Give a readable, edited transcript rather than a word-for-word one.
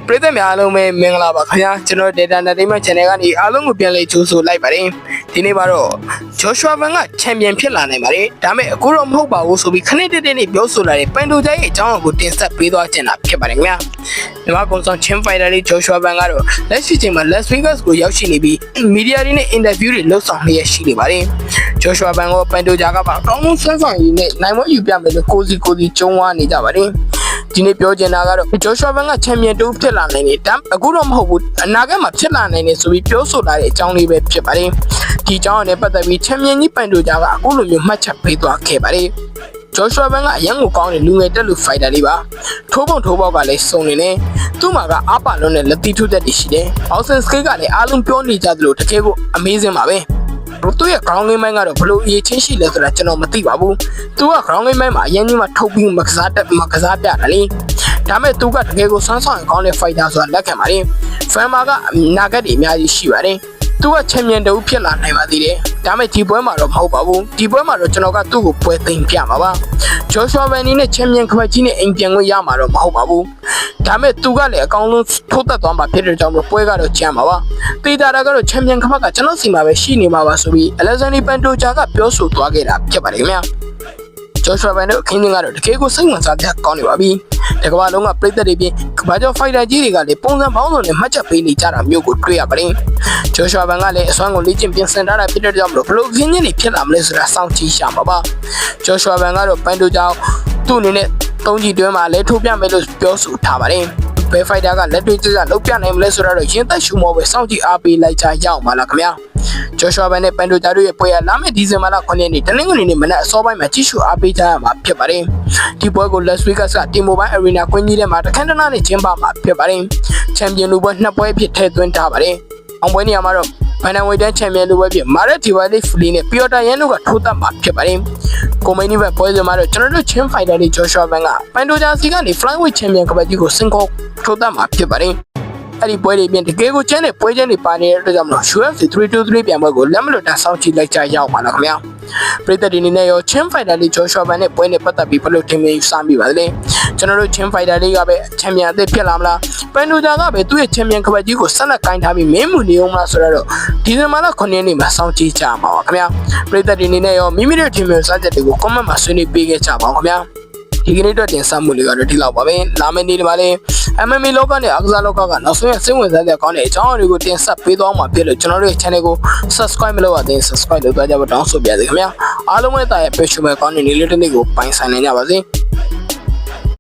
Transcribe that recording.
ပရိသတ်များအားလုံးပဲမင်္ဂလာပါခင်ဗျာကျွန်တော် Data Entertainment Channel ကနေအားလုံးကိုပြန်လည်ကြိုဆိုလိုက်ပါတယ်ဒီနေ့မှာတော့ Joshua Van ကချန်ပီယံဖြစ်လာနိုင်ပါတယ်ဒါပေမဲ့အခုတော့မဟုတ်ပါဘူးဆိုပြီးခဏတည်းနဲ့ပြောဆိုလာတဲ့ပန်တိုဂျာရဲ့အကြောင်းအကိုတင်ဆက်ပေးသွားချင်တာဖြစ်ပါတယ်ခင်ဗျာမြန်မာကွန်ဆန်ချင်းဖိုင်တာလေး Joshua Van ကတော့လက်ရှိချိန်မှာ Las Vegas ကိုရောက်ရှိနေပြီးမီဒီယာတွေနဲ့အင်တာဗျူးတွေလုပ်ဆောင်လျက်ရှိနေပါတယ် Joshua Van ကိုပန်တိုဂျာကပါအကောင်းဆုံးဆွမ်းဆောင်ရည်နဲ့နိုင်မယူပြမယ်လို့ကိုစီကျုံးဝါနေကြပါတယ်ဒီနေ့ပြောချင်တာကတော့ Joshua Van ကချန်ပီယံတူဖြစ်လာနိုင်တယ်ဒါအခုတော့မဟုတ်ဘူးအနာဂတ်မှာဖြစ်လာနိုင်တယ်ဆိုပြီးပြောဆိုလာတဲ့အကြောင်းလေးပဲဖြစ်ပါတယ်ဒီအကြောင်းနဲ့ပတ်သက်ပြီးချန်ပီယံကြီးပန်တိုဂျာကအခုလိုမျိုးမှတ်ချက်ပေးသွားခဲ့ပါတယ်Joshua Van ကအရန်ကိုကောင်းတဲ့လူငယ်တက်လူဖိုက်တာလေးပါထိုးပေါက်ကလည်းစုံနေတယ်သူ့မှာကအားပါလုံးနဲ့လက်တီထုသက်တည်ရှိတယ်အောက်ဆန်စကေးကလည်းအားလုံးပြောနေကြသလိုတကယ်ကို amazing ပါပဲသူ့ရဲ့ ground game ကတော့ဘလို့အရေးချင်းရှိလဲဆိုတာကျွန်တော်မသိပါဘူးသူက ground game မှာအရင်ကြီးမှထုတ်ပြီးမကစားပြတာလေဒါမဲ့သူကတကယ်ကိုဆန်းဆောင်ကောင်းတဲ့ fighter ဆိုတာလက်ခံပါတယ် fan မှာကအနာဂတ်တွေအများကြီးရှိပါတယ်သူကချန်ပီယံတူဖြစ်လာနိုင်ပါသေးတယ်ဒါမဲ့ဒီပွဲမှာတော့မဟုတ်ပါဘူးဒီပွဲမှာတော့ကျွန်တော်ကသူ့ကိုပွဲသိမ်းပြမှာပါ Joshua Van နဲ့ချန်ပီယံကပတ်ကြီးနဲ့အိမ်ပြန်ခွင့်ရမှာတော့မဟုတ်ပါဘူးဒါမဲ့သူကလည်းအကောင်းဆုံးထိုးသက်သွားမှာဖြစ်တဲ့ကြောင့်ပွဲကတော့ကြမ်းပါပါတေတာကတော့ချန်ပီယံကပတ်ကကျွန်တော်စီမှာပဲရှိနေမှာပါဆိုပြီး Alexander Pantoja ကပြောဆိုသွားခဲ့တာဖြစ်ပါတယ်ခင်ဗျာJoshua Van တို့အခင်းချင်းကတော့တကယ်ကိုစိတ်ဝင်စားစရာကောင်းနေပါပြီ။တကမ္ဘာလုံးကပြည်သက်တွေပြင်ကမ္ဘာကျော်ဖိုက်တာကြီးတွေကလည်းပုံစံပေါင်းစုံနဲ့မှတ်ချက်ပေးနေကြတာမျိုးကိုတွေ့ရပါတယ်။ Joshua Van ကလည်းအစွမ်းကိုလေ့ကျင့်ပြင်ဆင်ထားတာဖြစ်တဲ့ကြောင့်ဘလို့ခင်းချင်းတွေဖြစ်လာမလဲဆိုတာစောင့်ကြည့်ရှာမှာပါ။ Joshua Van ကတော့ပန်တိုကြောင့်သူ့အနေနဲ့သုံးကြီးတွင်းမှာလဲထိုးပြမယ်လို့ပြောဆိုထားပါတယ်။ဘယ်ဖိုက်တာကလက်တွေ့ကျကျလုပ်ပြနိုင်မလဲဆိုတော့ရင်သက်ရှူမောပဲစောင့်ကြည့်အားပေးလိုက်ကြရအောင်ပါလားခင်ဗျာ။ Joshua Van နဲ့ပန်တိုဂျာတို့ရဲ့ပွဲရလာမယ့်ဒီဇင်ဘာလ9ရက်နေ့တနင်္ဂနွေနေ့မနက်အစောပိုင်းမှာကြည့်ရှုအားပေးကြရမှာဖြစ်ပါတယ်။ဒီပွဲကို Las Vegas က T-Mobile Arena ကွင်းကြီးထဲမှာတခန်းတနာနဲ့ကျင်းပမှာဖြစ်ပါတယ်။ချန်ပီယံလူပွဲ2ပွဲအဖြစ်ထည့်သွင်းထားပါတယ်။အောင်ပွဲနေရာမှာတော့ဘန်နဝေတန်းချန်ပီယံလူပွဲဖြစ် Marat Diwali Flee နဲ့ Piotr Yan တို့ကထိုးသက်မှာဖြစ်ပါတယ်။ကိုမိန်းနီဘက်ပွဲစဉ်မှာတော့ကျွန်တော်တို့ချင်းဖိုင်တာလေး Joshua Van ကပန်တိုဂျာစီကနေ Flyweight ချန်ပီယံကပတ်ကြီးကိုစင်ကောထိုးသက်မှာဖြစ်ပါတယ်။အဲ့ဒီပွဲတွေပြင်တကယ်ကိုကျန်းတဲ့ပွဲချင်းတွေပါနေတဲ့အတွက်ကြောင့်မလို့ UFC 323ပြန်ပွဲကိုလက်မလွတ်တမ်းစောင့်ကြည့်လိုက်ကြရအောင်ပါလားခင်ဗျာပရိသတ်ဒီနေ့နဲ့ရောချင်းဖိုင်တာလေး Joshua Van နဲ့ပွဲနဲ့ပတ်သက်ပြီးဘယ်လိုထင်မြင်စမ်းမိပါသလဲကျွန်တော်တို့ချင်းဖိုင်တာလေးကပဲချန်ပီယံအသစ်ဖြစ်လာမလားပန်တိုဂျာကပဲသူ့ရဲ့ချန်ပီယံကပတ်ကြီးကိုဆက်လက်ကင်ထားပြီးမင်းမှုနေအောင်မလားဆိုတော့ဒီဇင်ဘာလ9ရက်နေ့မှာစောင့်ကြည့်ကြမှာပါခင်ဗျာပရိသတ်ဒီနေ့နဲ့ရောမိမိတို့ထင်မြင်စမ်းချက်တွေကို comment မှာဆွေးနွေးပေးခဲ့ကြပါဦးခင်ဗျာဒီကနေ့တော့တင်ဆက်မှုလေးကတော့ဒီလောက်ပါပဲလာမယ့်နေ့တွေမှာလည်း MMA လောကနဲ့အကစားလောကကနောက်ဆုံးရစိတ်ဝင်စားတဲ့ကောင်းတဲ့အကြောင်းအရာတွေကိုတင်ဆက်ပေးသွားမှာဖြစ်လို့ကျွန်တော်တို့ရဲ့ channel ကို subscribe မလုပ်ရသေးရင် subscribe လုပ်သွားကြပါတောင်းဆိုပါရစေခင်ဗျာအားလုံးပဲတာရဲ့ page မှာကောင်းတဲ့နေ့လေးတစ်နေ့ကိုပိုင်ဆိုင်နိုင်ကြပါစေ